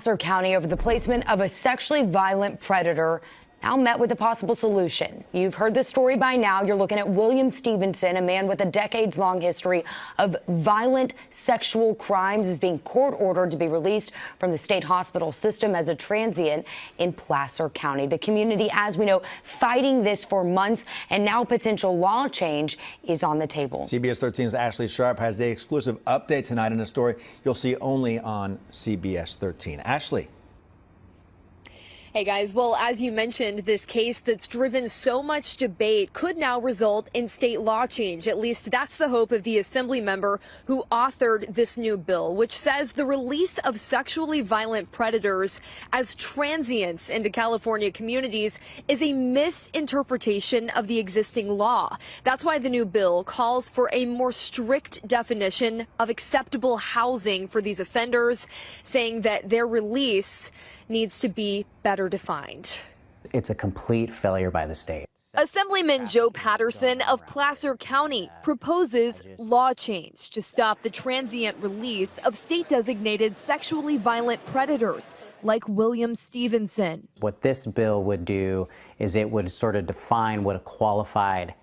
Placer County over the placement of a sexually violent predator now met with a possible solution. You've heard this story by now. You're looking at William Stevenson, a man with a decades-long history of violent sexual crimes, is being court-ordered to be released from the state hospital system as a transient in Placer County. The community, as we know, fighting this for months, and now potential law change is on the table. CBS 13's Ashley Sharp has the exclusive update tonight in a story you'll see only on CBS 13. Ashley. Hey guys, well, as you mentioned, this case that's driven so much debate could now result in state law change. At least that's the hope of the assembly member who authored this new bill, which says the release of sexually violent predators as transients into California communities is a misinterpretation of the existing law. That's why the new bill calls for a more strict definition of acceptable housing for these offenders, saying that their release needs to be better defined. It's a complete failure by the state. Assemblyman Joe Patterson of Placer County proposes law change to stop the transient release of state-designated sexually violent predators like William Stevenson. What this bill would do is it would sort of define what a qualified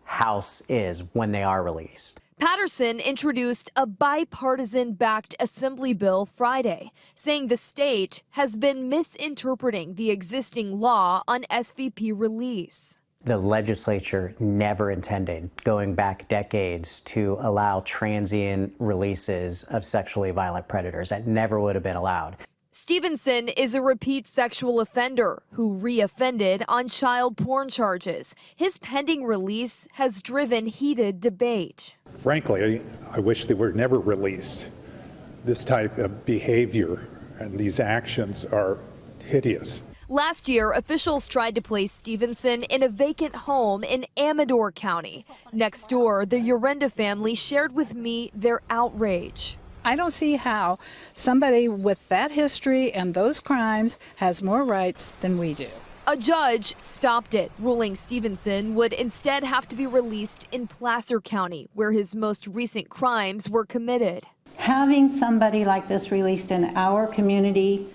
house is when they are released. Patterson introduced a bipartisan-backed assembly bill Friday, saying the state has been misinterpreting the existing law on SVP release. The legislature never intended, going back decades, to allow transient releases of sexually violent predators. That never would have been allowed. Stevenson is a repeat sexual offender who reoffended on child porn charges. His pending release has driven heated debate. Frankly, I wish they were never released. This type of behavior and these actions are hideous. Last year, officials tried to place Stevenson in a vacant home in Amador County. Next door, the Urenda family shared with me their outrage. I don't see how somebody with that history and those crimes has more rights than we do. A judge stopped it, ruling Stevenson would instead have to be released in Placer County, where his most recent crimes were committed. Having somebody like this released in our community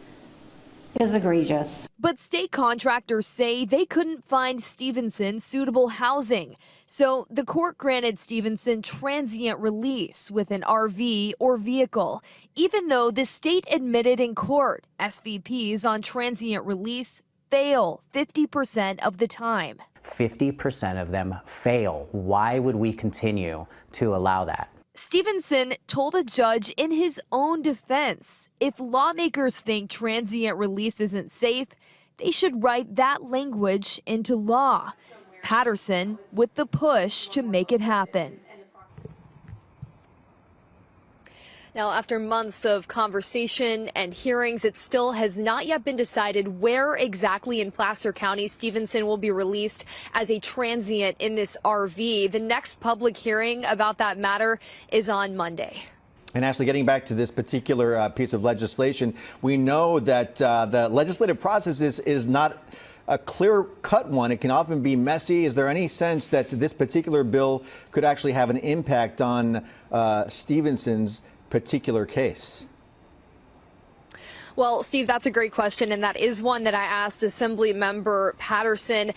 is egregious. But state contractors say they couldn't find Stevenson suitable housing. So the court granted Stevenson transient release with an RV or vehicle, even though the state admitted in court SVPs on transient release fail 50% of the time. 50% of them fail. Why would we continue to allow that? Stevenson told a judge in his own defense, if lawmakers think transient release isn't safe, they should write that language into law. Patterson with the push to make it happen. Now, after months of conversation and hearings, it still has not yet been decided where exactly in Placer County Stevenson will be released as a transient in this RV. The next public hearing about that matter is on Monday. And Ashley, getting back to this particular piece of legislation, we know that the legislative process is not a clear-cut one. It can often be messy. Is there any sense that this particular bill could actually have an impact on Stevenson's particular case? Well, Steve, that's a great question, and that is one that I asked Assembly Member Patterson.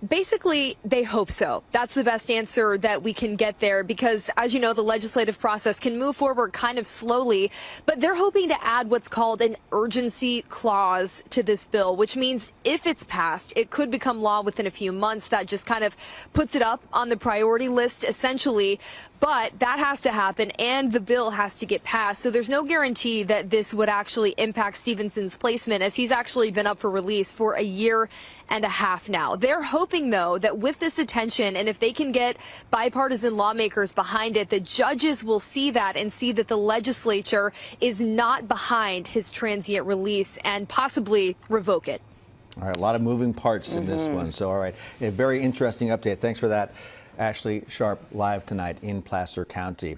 Basically, they hope so. That's the best answer that we can get there because, as you know, the legislative process can move forward kind of slowly, but they're hoping to add what's called an urgency clause to this bill, which means if it's passed, it could become law within a few months. That just kind of puts it up on the priority list, essentially. But that has to happen, and the bill has to get passed. So there's no guarantee that this would actually impact Stevenson's placement, as he's actually been up for release for a year and a half now. They're hoping, though, that with this attention, and if they can get bipartisan lawmakers behind it, the judges will see that and see that the legislature is not behind his transient release and possibly revoke it. All right, a lot of moving parts in this one. So, all right, a very interesting update. Thanks for that, Ashley Sharp, live tonight in Placer County.